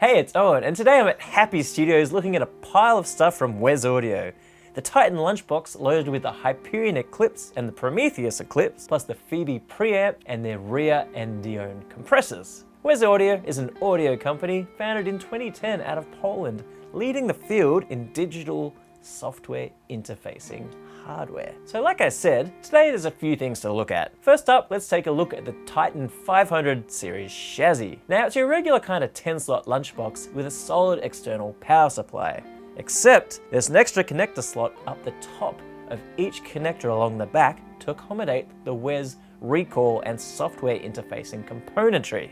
Hey, it's Owen, and today I'm at Happy Studios looking at a pile of stuff from Wes Audio. The Titan lunchbox loaded with the Hyperion Eclipse and the Prometheus Eclipse, plus the Phoebe preamp and their Rhea and Dione compressors. Wes Audio is an audio company founded in 2010 out of Poland, leading the field in digital software interfacing hardware. So like I said, today there's a few things to look at. First up, let's take a look at the Titan 500 series chassis. Now it's your regular kind of 10-slot lunchbox with a solid external power supply. Except there's an extra connector slot up the top of each connector along the back to accommodate the Wes recall and software interfacing componentry.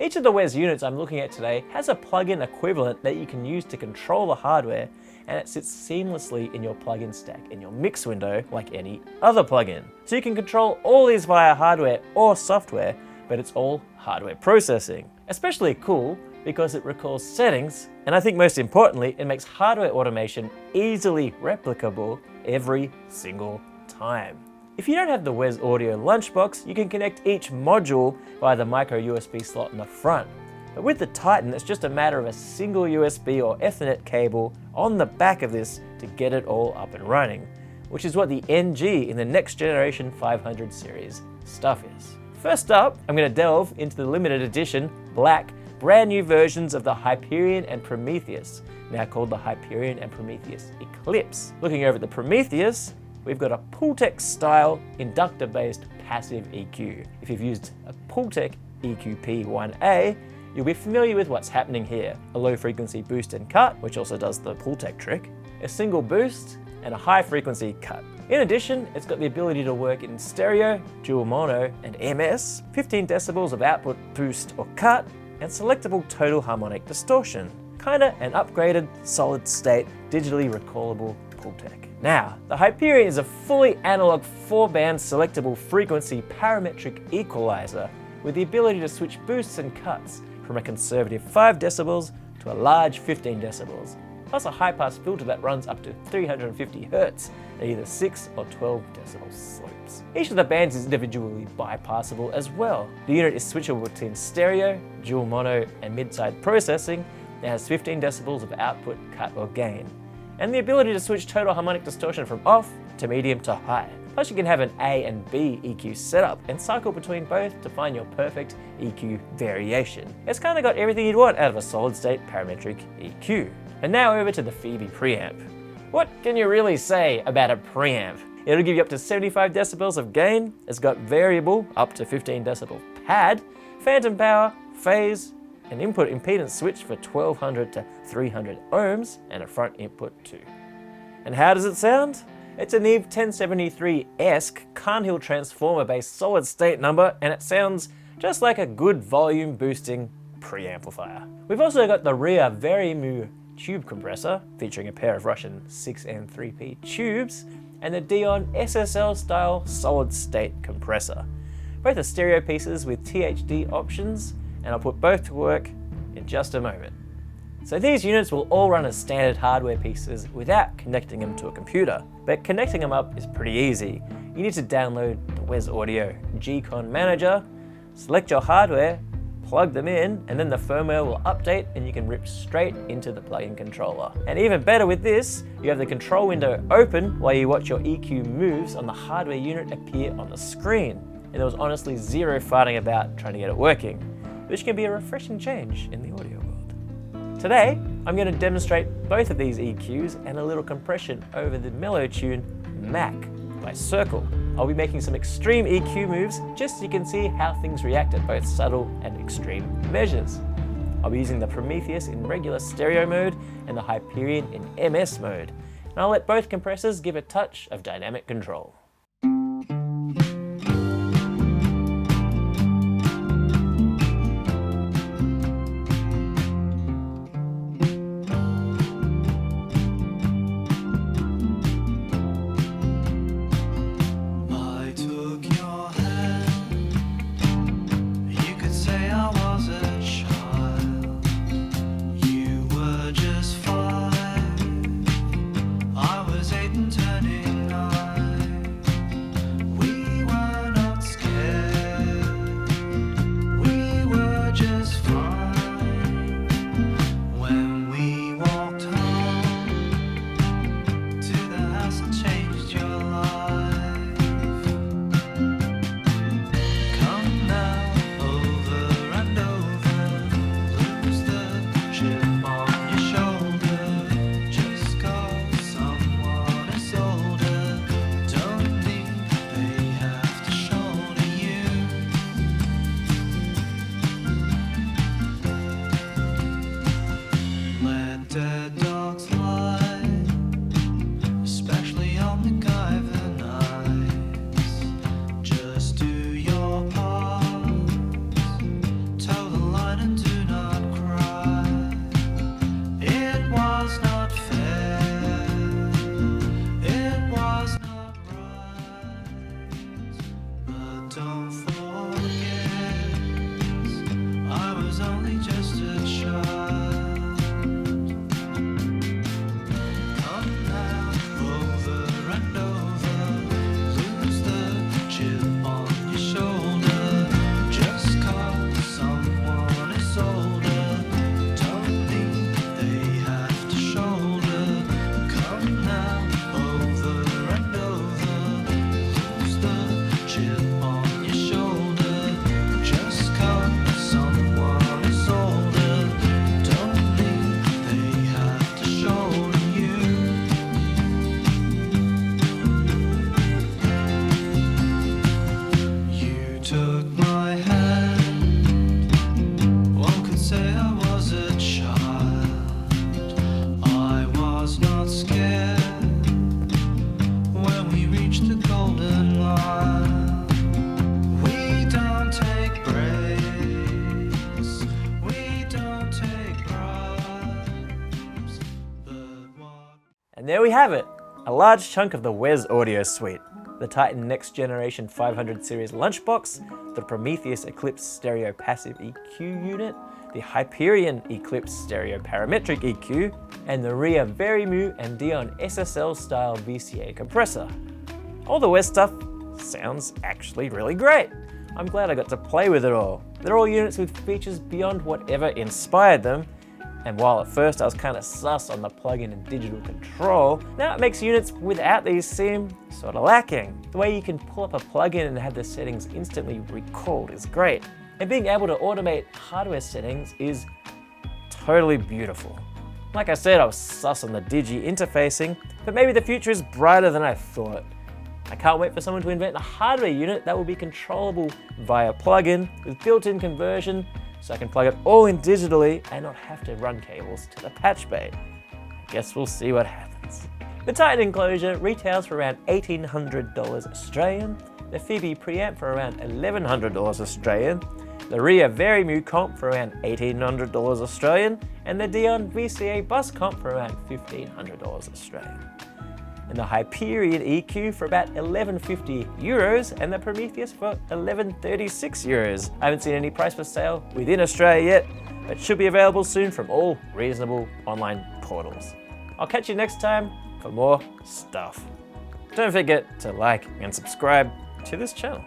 Each of the Wes units I'm looking at today has a plug-in equivalent that you can use to control the hardware, and it sits seamlessly in your plugin stack in your mix window like any other plugin. So you can control all these via hardware or software, but it's all hardware processing. Especially cool because it recalls settings, and I think most importantly, it makes hardware automation easily replicable every single time. If you don't have the Wes Audio lunchbox, you can connect each module via the micro USB slot in the front. But with the Titan, it's just a matter of a single USB or Ethernet cable on the back of this to get it all up and running, which is what the NG in the next generation 500 series stuff is. First up, I'm going to delve into the limited edition black brand new versions of the Hyperion and Prometheus, now called the Hyperion and Prometheus Eclipse. Looking over at the Prometheus, we've got a Pultec style inductor-based passive EQ. If you've used a Pultec EQP1A, you'll be familiar with what's happening here. A low frequency boost and cut, which also does the Pultec trick, a single boost, and a high frequency cut. In addition, it's got the ability to work in stereo, dual mono, and MS, 15 decibels of output boost or cut, and selectable total harmonic distortion. Kinda an upgraded, solid state, digitally recallable Pultec. Now, the Hyperion is a fully analog 4-band selectable frequency parametric equalizer with the ability to switch boosts and cuts from a conservative 5 decibels to a large 15 decibels, plus a high-pass filter that runs up to 350 Hz at either 6 or 12 decibel slopes. Each of the bands is individually bypassable as well. The unit is switchable between stereo, dual mono, and mid-side processing that has 15 decibels of output, cut, or gain, and the ability to switch total harmonic distortion from off to medium to high. Plus you can have an A and B EQ setup and cycle between both to find your perfect EQ variation. It's kind of got everything you'd want out of a solid state parametric EQ. And now over to the Phoebe preamp. What can you really say about a preamp? It'll give you up to 75 decibels of gain, it's got variable up to 15 decibel pad, phantom power, phase, an input impedance switch for 1200 to 300 ohms, and a front input too. And how does it sound? It's a Neve 1073-esque Carnhill transformer-based solid-state number, and it sounds just like a good volume boosting preamplifier. We've also got the Rhea Verymu tube compressor, featuring a pair of Russian 6N3P tubes, and the Dione SSL-style solid-state compressor. Both are stereo pieces with THD options, and I'll put both to work in just a moment. So these units will all run as standard hardware pieces without connecting them to a computer, but connecting them up is pretty easy. You need to download the Wes Audio G-Con Manager, select your hardware, plug them in, and then the firmware will update and you can rip straight into the plug-in controller. And even better with this, you have the control window open while you watch your EQ moves on the hardware unit appear on the screen. And there was honestly zero farting about trying to get it working, which can be a refreshing change in the audio world. Today, I'm going to demonstrate both of these EQs and a little compression over the mellow tune Mac by Circle. I'll be making some extreme EQ moves just so you can see how things react at both subtle and extreme measures. I'll be using the Prometheus in regular stereo mode and the Hyperion in MS mode, and I'll let both compressors give a touch of dynamic control. Turning 9. was only just a child. Come now, over and over, lose the chip on your shoulder. Just 'cause someone is older, don't mean they have to shoulder. Come now, over and over, lose the chip on your shoulder. Just 'cause someone is older, don't mean they have to shoulder you. You took my hand, one could say I was a child. I was not scared when we reached the golden line. We don't take breaks, we don't take bribes, but what? And there we have it, a large chunk of the Wes Audio suite. The Titan Next Generation 500 series lunchbox, the Prometheus Eclipse stereo passive EQ unit, the Hyperion Eclipse stereo parametric EQ, and the Ria Verimu and Dion SSL style VCA compressor. All the Wes stuff sounds actually really great. I'm glad I got to play with it all. They're all units with features beyond whatever inspired them, and while at first I was kind of sus on the plug-in and digital control, now it makes units without these seem sort of lacking. The way you can pull up a plugin and have the settings instantly recalled is great, and being able to automate hardware settings is totally beautiful. Like I said, I was sus on the digi interfacing, but maybe the future is brighter than I thought. I can't wait for someone to invent a hardware unit that will be controllable via plugin with built-in conversion, so I can plug it all in digitally and not have to run cables to the patch bay. I guess we'll see what happens. The Titan enclosure retails for around $1,800 Australian, the Phoebe preamp for around $1,100 Australian, the Ria Verimu comp for around $1,800 Australian, and the Dion VCA bus comp for around $1,500 Australian. And the Hyperion EQ for about €11.50 and the Prometheus for €11.36. I haven't seen any price for sale within Australia yet, but should be available soon from all reasonable online portals. I'll catch you next time for more stuff. Don't forget to like and subscribe to this channel.